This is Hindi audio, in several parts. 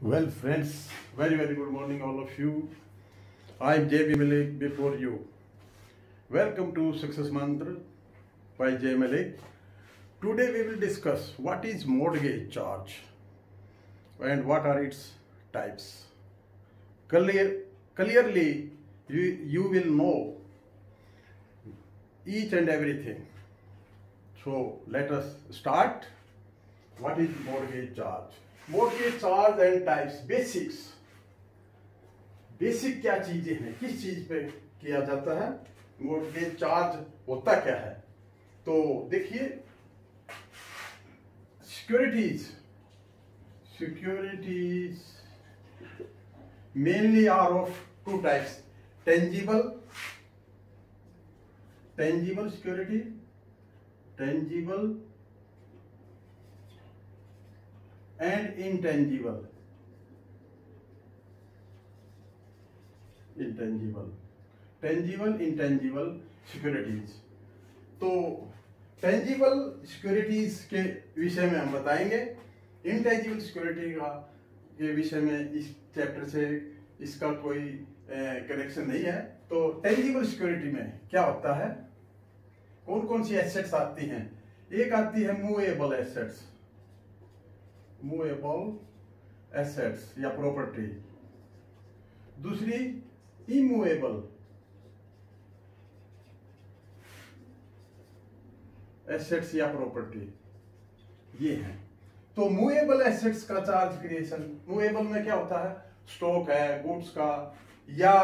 Well, friends, very good morning, all of you. I'm JB Malik before you. Welcome to Success Mantra by J Malik. Today we will discuss what is mortgage charge and what are its types. Clearly, you will know each and everything. So let us start. What is mortgage charge? Mortgage charge and types. Basic क्या चीजें हैं, किस चीज पे किया जाता है, मोर्गेज चार्ज होता क्या है। तो देखिए, securities mainly are of two types, tangible security, tangible and intangible intangible securities. तो टेंजिबल सिक्योरिटीज के विषय में हम बताएंगे, इंटेंजिबल सिक्योरिटी के विषय में इस चैप्टर से इसका कोई कनेक्शन नहीं है। तो टेंजिबल सिक्योरिटी में क्या होता है, कौन कौन सी एसेट्स आती हैं। एक आती है मूवेबल एसेट्स या प्रॉपर्टी, दूसरी इमूवेबल एसेट्स या प्रॉपर्टी, ये है। तो मूवेबल एसेट्स का चार्ज क्रिएशन, मूवेबल में क्या होता है, स्टॉक है, गुड्स का, या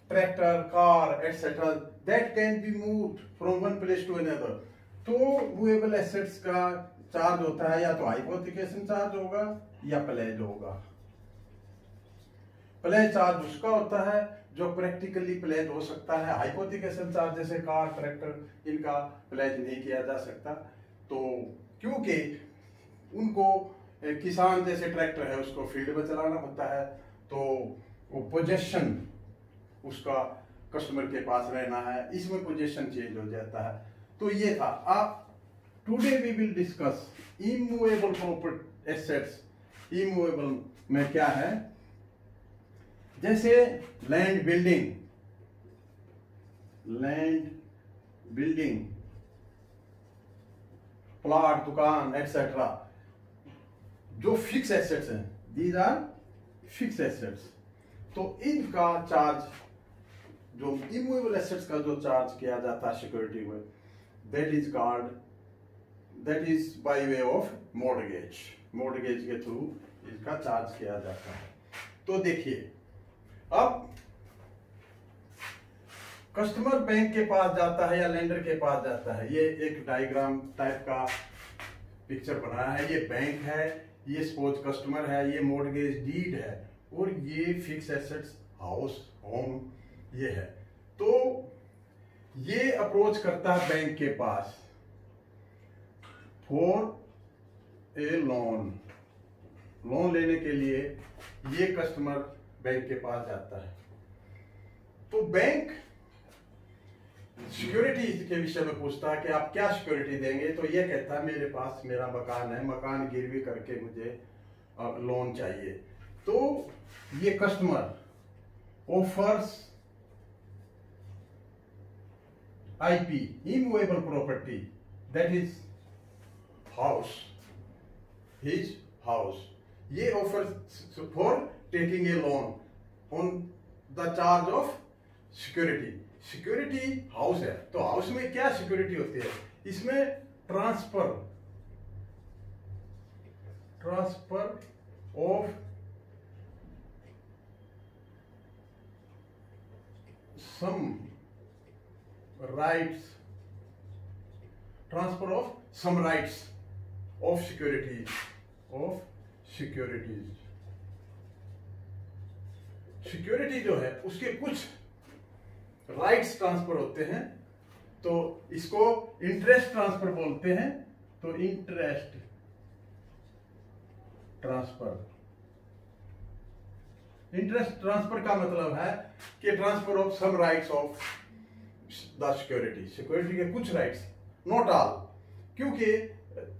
tractor, car etcetera, that can be moved from one place to another. तो मूवेबल एसेट्स का चार्ज होता है या तो हाइपोथिकेशन चार्ज होगा या प्लेज होगा। प्लेज चार्ज उसका होता है जो प्रैक्टिकली प्लेज हो सकता है, हाइपोथिकेशन चार्ज जैसे कार, ट्रैक्टर, इनका प्लेज नहीं किया जा सकता। तो क्योंकि उनको किसान जैसे ट्रैक्टर है उसको फील्ड में चलाना होता है, तो वो पोजेशन उसका कस्टमर के पास रहना है, इसमें पोजेशन चेंज हो जाता है। तो ये था। Today we will discuss immovable property assets. Immovable में क्या है, जैसे लैंड बिल्डिंग, प्लॉट, दुकान एटसेट्रा, जो फिक्स एसेट्स हैं, दीज आर फिक्स एसेट्स। तो इनका चार्ज, जो इमूवेबल एसेट्स का जो चार्ज किया जाता है सिक्योरिटी में, that is by way of mortgage के थ्रू इसका चार्ज किया जाता है। तो देखिए, अब कस्टमर बैंक के पास जाता है या लेंडर के पास जाता है, ये एक डायग्राम टाइप का पिक्चर बनाया है। ये बैंक है, ये सपोज कस्टमर है, ये मॉर्गेज डीड है, और ये फिक्स एसेट्स, हाउस, होम, ये है। तो ये अप्रोच करता है बैंक के पास फॉर ए लोन लेने के लिए, ये कस्टमर बैंक के पास जाता है। तो बैंक सिक्योरिटी के विषय में पूछता है कि आप क्या सिक्योरिटी देंगे। तो ये कहता है मेरे पास मेरा मकान है, मकान गिरवी करके मुझे लोन चाहिए। तो ये customer offers IP, immovable property, that is his house. ये offers for taking a loan on the charge of security. Security house है, तो हाउस में क्या सिक्योरिटी होती है, इसमें transfer of some rights of securities. Security जो है उसके कुछ राइट्स ट्रांसफर होते हैं, तो इसको इंटरेस्ट ट्रांसफर बोलते हैं। तो इंटरेस्ट ट्रांसफर का मतलब है कि transfer of some rights of the security के कुछ राइट्स, नॉट ऑल, क्योंकि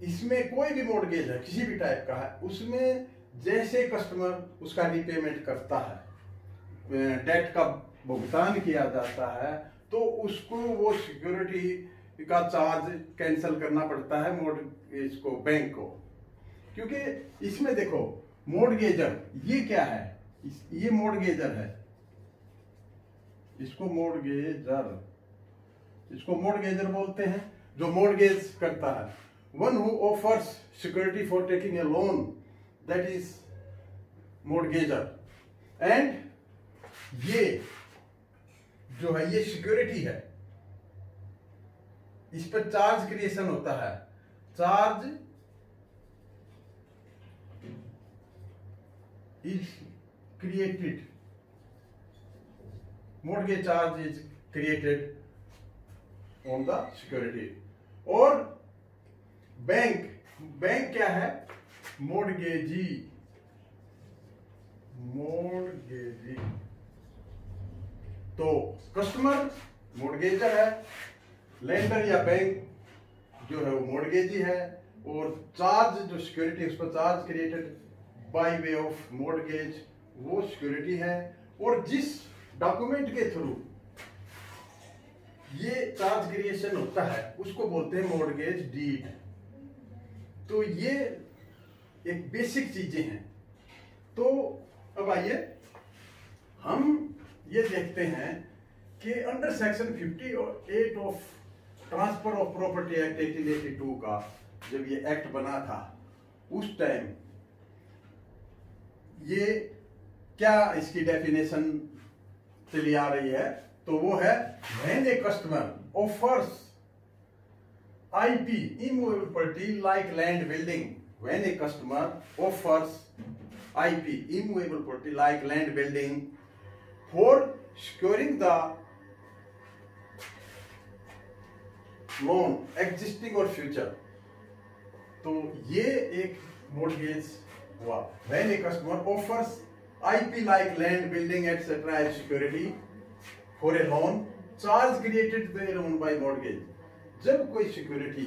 इसमें कोई भी मॉर्गेज है किसी भी टाइप का है, उसमें जैसे कस्टमर उसका रिपेमेंट करता है, डेट का भुगतान किया जाता है, तो उसको वो सिक्योरिटी का चार्ज कैंसिल करना पड़ता है मॉर्गेज को, बैंक को। क्योंकि इसमें देखो मॉर्गेजर ये क्या है, ये मॉर्गेजर है, इसको मॉर्गेजर बोलते हैं, जो मॉर्गेज करता है। One who offers security for taking a loan, that is mortgagor. And ये जो है ये सिक्योरिटी है, इस पर चार्ज क्रिएशन होता है। Charge is created, mortgage charge is created on the security। और बैंक क्या है, मोर्गेजी। तो कस्टमर मोर्गेजर है, लेंडर या बैंक जो है वो मोर्गेजी है, और चार्ज जो सिक्योरिटी उस पर charge created by way of mortgage वो सिक्योरिटी है। और जिस डॉक्यूमेंट के थ्रू ये चार्ज क्रिएशन होता है उसको बोलते हैं मॉर्गेज डीड। तो ये एक बेसिक चीजें हैं। तो अब आइए हम ये देखते हैं कि under section 58 of transfer of property act 1882 का जब ये एक्ट बना था उस टाइम ये क्या इसकी डेफिनेशन चली आ रही है, तो वो है when a customer offers IP immovable property like land building, when a customer offers IP immovable property like land building for securing the loan existing और फ्यूचर। तो ये एक मॉर्गेज हुआ। When a customer offers IP like land, building, etc. as security for a loan, charge created thereon by mortgage। जब कोई सिक्योरिटी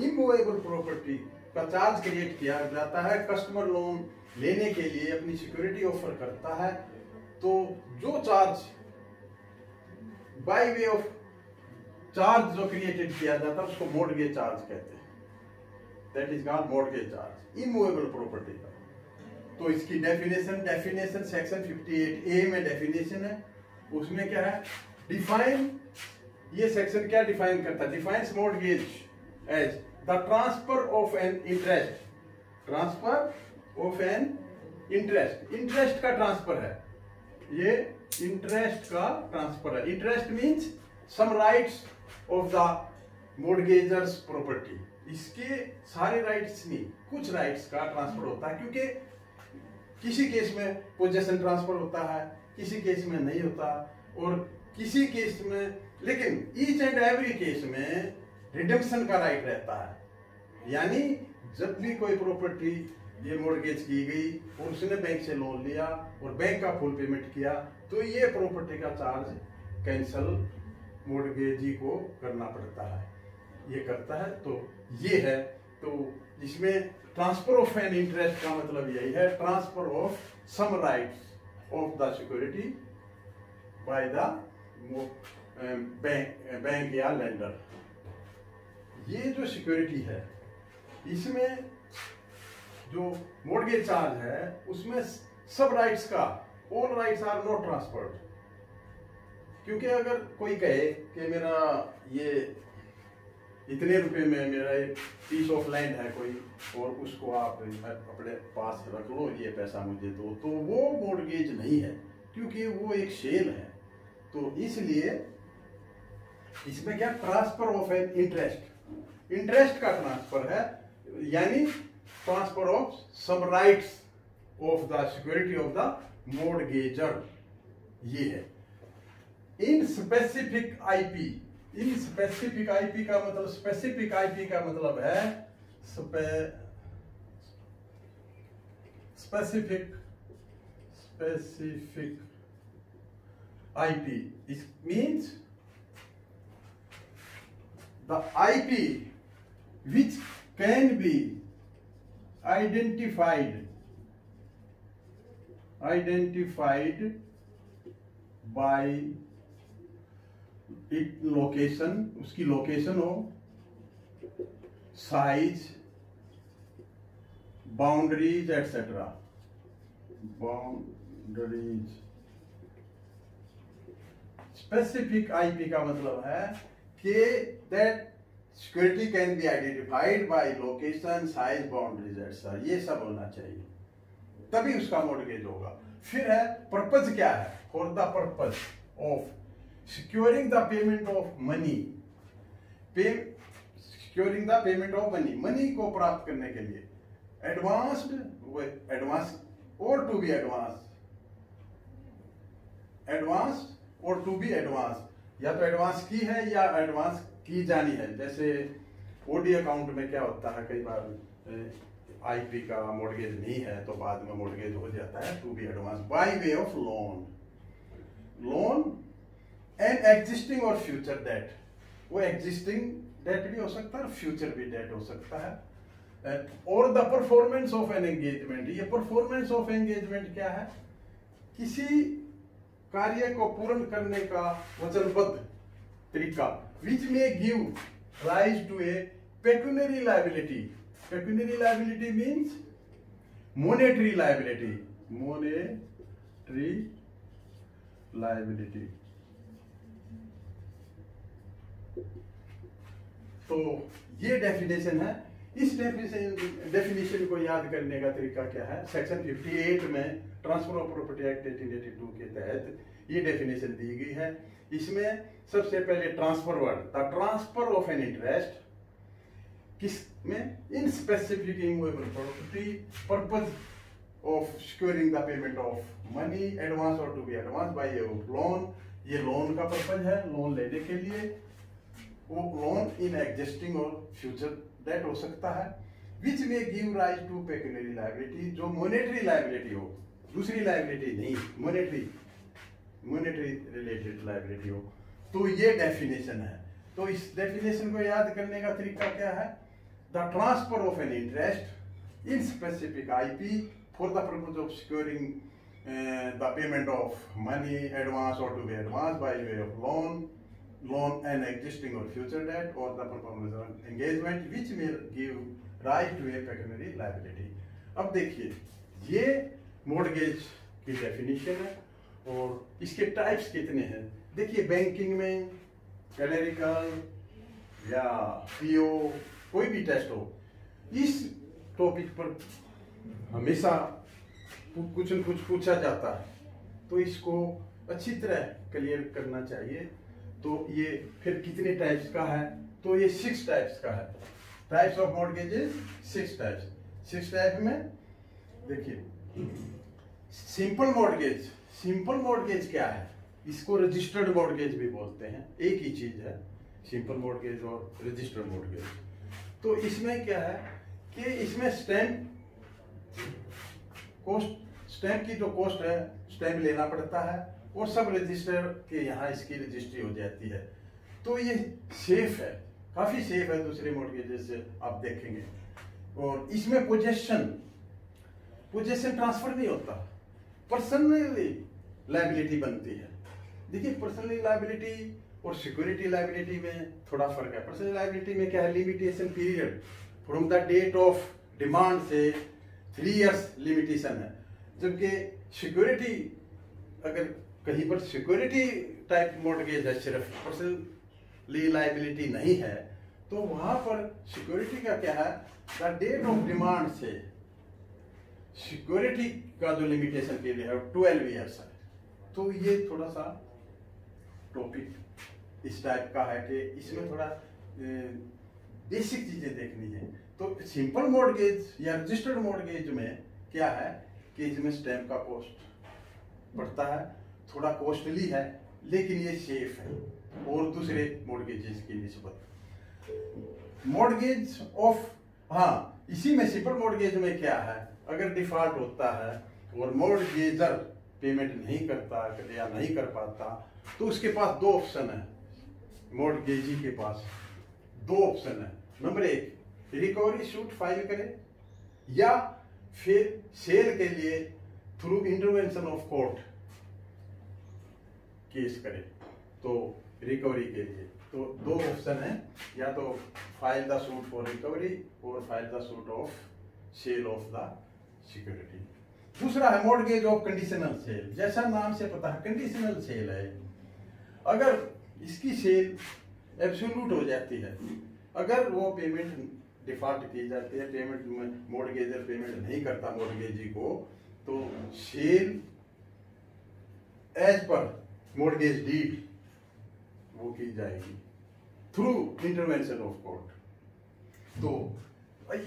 इमूवेबल प्रॉपर्टी का चार्ज क्रिएट किया जाता है, कस्टमर लोन लेने के लिए अपनी सिक्योरिटी ऑफर करता है, तो जो charge by way of charge जो क्रिएटेड किया जाता है उसको मॉर्गेज चार्ज कहते हैं। That is called mortgage charge, immovable property का। तो इसकी डेफिनेशन सेक्शन 58A में डेफिनेशन है, उसमें क्या है डिफाइन, ये सेक्शन क्या डिफाइन करता है, defines mortgage as the transfer of an interest, transfer of an interest, interest का ट्रांसफर है, ये इंटरेस्ट का ट्रांसफर है। Interest means some rights of the mortgagor's property, इसके सारे राइट्स नहीं, कुछ राइट्स का ट्रांसफर होता है, क्योंकि किसी केस में पोजेशन ट्रांसफर होता है, किसी केस में नहीं होता, और किसी केस में, लेकिन ईच एंड एवरी केस में रिडम्पशन का राइट रहता है। यानी जब भी कोई प्रॉपर्टी ये मॉर्गेज की गई और उसने बैंक से लोन लिया और बैंक का फुल पेमेंट किया, तो ये प्रॉपर्टी का चार्ज कैंसल मॉर्गेजी को करना पड़ता है, ये करता है। तो ये है, तो इसमें ट्रांसफर ऑफ एन इंटरेस्ट का मतलब यही है, transfer of some rights of the security by the bank या लेंडर। ये जो सिक्योरिटी है इसमें जो मॉर्गेज चार्ज है उसमें सब राइट्स का, all rights are not transferred. क्योंकि अगर कोई कहे कि मेरा ये इतने रुपए में मेरा एक पीस ऑफ लैंड है कोई, और उसको आप अपने पास रख लो, ये पैसा मुझे दो, तो वो मॉर्गेज नहीं है, क्योंकि वो एक सेल है। तो इसलिए इसमें क्या transfer of an interest, interest का ट्रांसफर है, यानी transfer of some rights of the security of the mortgagor, ये है। In specific IP, in specific IP का मतलब, स्पेसिफिक आईपी का मतलब है specific IP, it means the IP which can be identified identified by it location, उसकी लोकेशन हो, size, boundaries etcetera. Boundaries, specific IP का मतलब है कि that security can be identified by location, size, boundaries etcetera, ये सब होना चाहिए, तभी उसका मॉर्गेज होगा। फिर है पर्पज क्या है, for the purpose of securing the payment of money, securing the payment of money, money को प्राप्त करने के लिए एडवांस्ड, एडवांस और टू बी एडवांस, एडवांस और टू बी एडवांस, या तो एडवांस की है या एडवांस की जानी है। जैसे ओडी अकाउंट में क्या होता है, कई बार आईपी का मॉर्गेज नहीं है तो बाद में मॉर्गेज हो जाता है, to be advance by way of loan, loan and existing और फ्यूचर डेट, वो एग्जिस्टिंग डेट भी हो सकता है और फ्यूचर भी डेट हो सकता है। और the performance of an engagement, ये परफॉर्मेंस ऑफ एंगेजमेंट क्या है, किसी कार्य को पूर्ण करने का वचनबद्ध तरीका, विच में give rise to a pecuniary liability, pecuniary liability means monetary liability, monetary liability. तो ये डेफिनेशन है। इस डेफिनेशन को याद करने का तरीका क्या है, सेक्शन 58 में ट्रांसफर ऑफ प्रॉपर्टी एक्ट 1882 के तहत ये डेफिनेशन दी गई है। इसमें सबसे पहले transfer word, the transfer of an interest किस में, in specific immovable property, purpose of securing the payment of money, advance और to be advance by way of loan, ये लोन का पर्पज है, लोन लेने के लिए, वो लोन इन एग्जिस्टिंग और फ्यूचर डेट हो सकता है, विच में give rise to pecuniary liability, जो मोनेटरी लायबिलिटी हो, दूसरी लायबिलिटी नहीं, मोनेटरी रिलेटेड लायबिलिटी हो। तो ये डेफिनेशन है। तो इस डेफिनेशन को याद करने का तरीका क्या है, the transfer of an interest in specific IP for the purpose of securing the payment of money, advance और to be advance by way of loan, loan and existing or future debt or the performance of engagement which may give rise to a pecuniary liability। अब देखिए ये मॉर्गेज की डेफिनेशन है और इसके टाइप्स कितने हैं। देखिए बैंकिंग में क्लेरिकल या पीओ कोई भी टेस्ट हो, इस टॉपिक पर हमेशा कुछ न कुछ पूछा जाता है, तो इसको अच्छी तरह क्लियर करना चाहिए। तो ये फिर कितने टाइप्स का है, तो ये 6 टाइप्स का है। Types of mortgages 6 types. 6 type में देखिए सिंपल मॉर्गेज, सिंपल मॉर्गेज क्या है, इसको रजिस्टर्ड मॉर्गेज भी बोलते हैं, एक ही चीज है सिंपल मॉर्गेज और रजिस्टर्ड मॉर्गेज। तो इसमें क्या है कि इसमें स्टैम्प की जो कॉस्ट है, स्टैम्प लेना पड़ता है और सब रजिस्टर के यहाँ इसकी रजिस्ट्री हो जाती है। तो ये सेफ है, काफी सेफ है दूसरे मॉर्गेजेस से, आप देखेंगे। और इसमें पोजेशन ट्रांसफर नहीं होता, पर्सनली लायबिलिटी बनती है। देखिए पर्सनली लायबिलिटी और सिक्योरिटी लायबिलिटी में थोड़ा फर्क है। पर्सनल लायबिलिटी में क्या है, limitation period from the date of demand से 3 इयर्स लिमिटेशन है, जबकि सिक्योरिटी अगर कहीं पर सिक्योरिटी टाइप मॉर्गेज है, सिर्फ पर्सनली लायबिलिटी नहीं है, तो वहां पर सिक्योरिटी का क्या है, द डेट ऑफ डिमांड से सिक्योरिटी का जो लिमिटेशन पीरियड है 12 इयर्स है। तो ये थोड़ा सा टॉपिक इस टाइप का है कि इसमें थोड़ा बेसिक चीजें देखनी है। तो सिंपल मॉर्गेज या रजिस्टर्ड मॉर्गेज में क्या है कि इसमें स्टैम्प का कॉस्ट पड़ता है, थोड़ा कॉस्टली है, लेकिन ये सेफ है और दूसरे मॉर्गेजेस की निस्बत। मॉर्गेज ऑफ, हाँ इसी में सिंपल मॉर्गेज में क्या है, अगर डिफॉल्ट होता है और मॉर्गेजर पेमेंट नहीं करता या नहीं कर पाता, तो उसके पास 2 ऑप्शन है, मॉर्गेजी के पास 2 ऑप्शन है। नंबर 1 रिकवरी सूट फाइल करे, या फिर सेल के लिए through intervention of court case करे तो रिकवरी के लिए तो दो ऑप्शन है, या तो file the suit for recovery और file the suit of sale of the security. दूसरा है मॉर्गेज ऑफ कंडीशनल सेल। जैसा नाम से पता है कंडीशनल सेल है। अगर इसकी सेल एब्सोल्यूट हो जाती है, अगर वो पेमेंट डिफॉल्ट की जाती है, पेमेंट में मॉर्गेजर पेमेंट नहीं करता मॉर्गेजी को, तो sale as per mortgage deed वो की जाएगी थ्रू इंटरवेंशन ऑफ कोर्ट। तो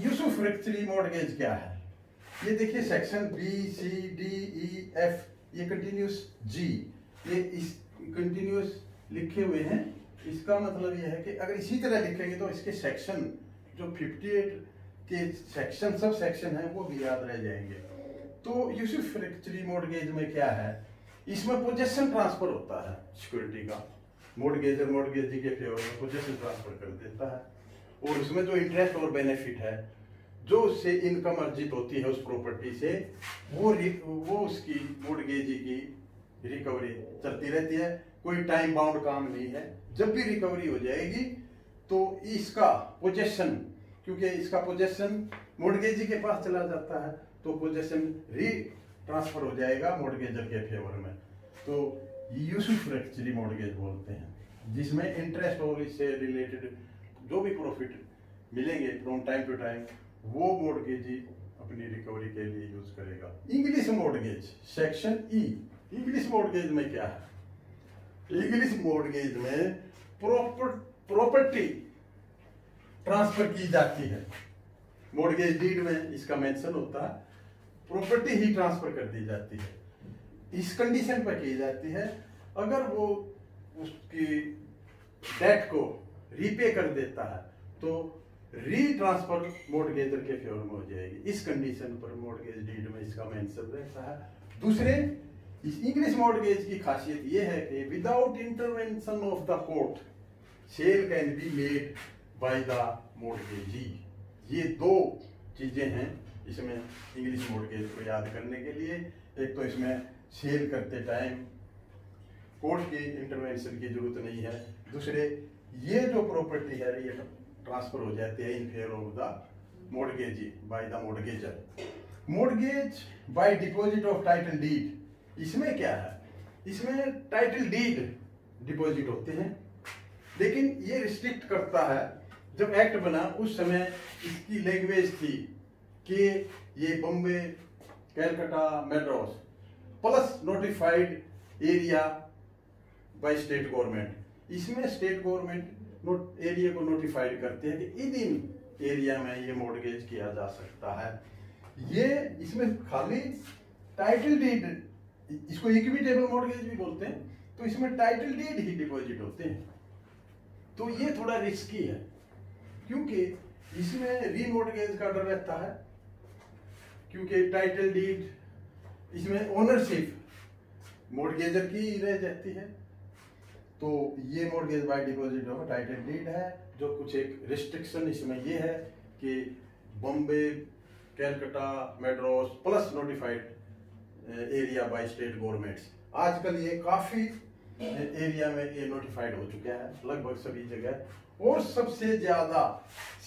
यूसुफ्रेक्चरी मॉर्गेज क्या है, ये देखिए section B C D E F, ये कंटिन्यूस जी, ये इस कंटिन्यूस लिखे हुए हैं। इसका मतलब ये है कि अगर इसी तरह लिखेंगे तो इसके सेक्शन जो 58 के सेक्शन सब सेक्शन है वो भी याद रह जाएंगे। तो यूसुफ्रेक्चरी मॉर्गेज में क्या है, इसमें पोजेशन ट्रांसफर होता है सिक्योरिटी का, मॉर्गेजर मॉर्गेजी के फेवर में पोजेशन ट्रांसफर कर देता है, और उसमें जो इंटरेस्ट और बेनिफिट है, जो उससे इनकम अर्जित होती है उस प्रॉपर्टी से, वो उसकी मॉर्गेजी की रिकवरी चलती रहती है। कोई टाइम बाउंड काम नहीं है, जब भी रिकवरी हो जाएगी तो इसका पोजेशन, क्योंकि इसका पोजेशन मॉर्गेजी के पास चला जाता है, तो पोजेशन री ट्रांसफर हो जाएगा मॉर्गेजर के फेवर में। तो यूसुफ्रेक्चरी मॉर्गेज बोलते हैं, जिसमें इंटरेस्ट और इससे रिलेटेड जो भी प्रॉफिट मिलेंगे फ्रॉम टाइम टू टाइम वो मॉर्गेजी अपनी रिकवरी के लिए यूज करेगा। English mortgage section E. English mortgage में क्या है, इंग्लिश मॉर्गेज में प्रॉपर्टी ट्रांसफर की जाती है। मॉर्गेज डीड में इसका मेंशन होता है, प्रॉपर्टी ही ट्रांसफर कर दी जाती है। इस कंडीशन पर की जाती है अगर वो उसकी डेट को रीपे कर देता है तो री ट्रांसफर मॉर्गेजर के फेवर में हो जाएगी। इस कंडीशन पर मॉर्गेज डीड में इसका मेंशन रहता है। दूसरे, इस इंग्लिश मॉर्गेज की खासियत यह है कि without intervention of the court sale can be made by the mortgagee. ये दो चीजें हैं इसमें इंग्लिश मॉर्गेज को याद करने के लिए। एक तो इसमें सेल करते टाइम कोर्ट की इंटरवेंशन की जरूरत नहीं है। दूसरे, ये जो प्रॉपर्टी है ये ट्रांसफर हो जाती है in favour of the mortgagee by the mortgagor. Mortgage by deposit of title deed, इसमें क्या है, इसमें टाइटल डीड डिपॉजिट होते हैं, लेकिन ये रिस्ट्रिक्ट करता है। जब एक्ट बना उस समय इसकी लैंग्वेज थी कि ये Bombay, Calcutta, Madras plus notified area by state government. इसमें स्टेट गवर्नमेंट एरिया को नोटिफाइड करते हैं कि इन एरिया में ये मॉर्गेज किया जा सकता है। ये इसमें खाली टाइटल डीड, इसको इक्विटेबल मॉर्गेज भी बोलते हैं, तो इसमें टाइटल डीड ही डिपॉजिट होते हैं। तो ये थोड़ा रिस्की है क्योंकि इसमें रीमॉर्गेज का डर रहता है, क्योंकि टाइटल डीड इसमें ओनरशिप मॉर्गेजर की रह जाती है। तो ये mortgage by deposit of title deed है। जो कुछ एक रिस्ट्रिक्शन इसमें ये है कि Bombay, Calcutta, Madras plus notified area by state governments. आजकल ये काफी एरिया में ये नोटिफाइड हो चुका है, लगभग सभी जगह। और सबसे ज्यादा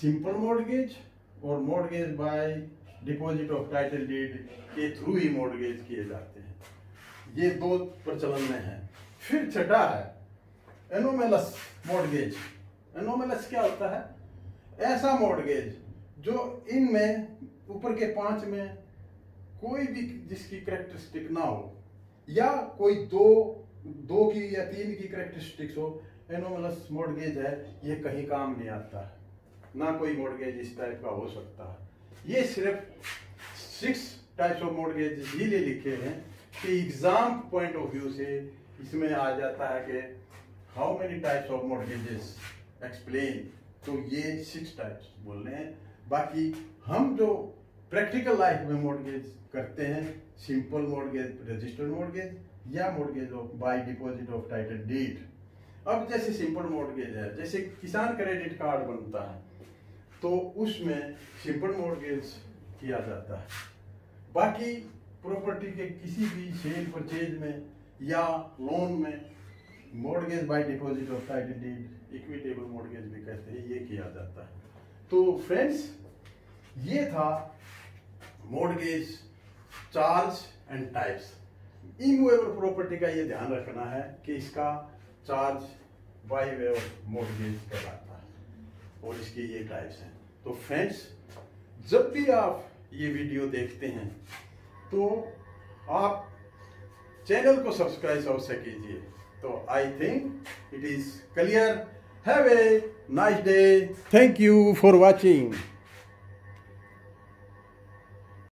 सिंपल मॉर्गेज और mortgage by deposit of title deed के थ्रू ही मॉर्गेज किए जाते हैं। ये दो प्रचलन में है। फिर छठा है एनोमेलस मॉर्गेज। एनोमेलस क्या होता है, ऐसा मॉर्गेज जो इनमें ऊपर के 5 में कोई भी जिसकी कैरेक्टरिस्टिक ना हो, या कोई दो की या 3 की कैरेक्टरिस्टिक्स हो, एनोमेलस मॉर्गेज है। ये कहीं काम नहीं आता है, ना कोई मॉर्गेज इस टाइप का हो सकता है। ये सिर्फ 6 टाइप्स ऑफ मॉर्गेज इसीलिए लिखे हैं कि एग्जाम पॉइंट ऑफ व्यू से इसमें आ जाता है कि how many types of mortgages explain. तो ये 6 टाइप्स बोल रहे हैं। बाकी हम जो प्रैक्टिकल लाइफ में मॉर्गेज करते हैं, सिंपल मॉर्गेज, रजिस्टर्ड मॉर्गेज या mortgage of by deposit of title deed. अब जैसे सिंपल मॉर्गेज है, जैसे किसान क्रेडिट कार्ड बनता है तो उसमें सिंपल मॉर्गेज किया जाता है। बाकी प्रॉपर्टी के किसी भी सेल परचेज में या लोन में mortgage by deposit of title deed, equitable mortgage भी कहते हैं, ये किया जाता है। तो फ्रेंड्स, ये था mortgage charge and types. Immovable property का ये ध्यान रखना है कि इसका charge by way of mortgage कहलाता है और इसके ये टाइप्स हैं। तो फ्रेंड्स, जब भी आप ये वीडियो देखते हैं तो आप चैनल को सब्सक्राइब अवश्य कीजिए। तो I think it is clear. Have a nice day. Thank you for watching.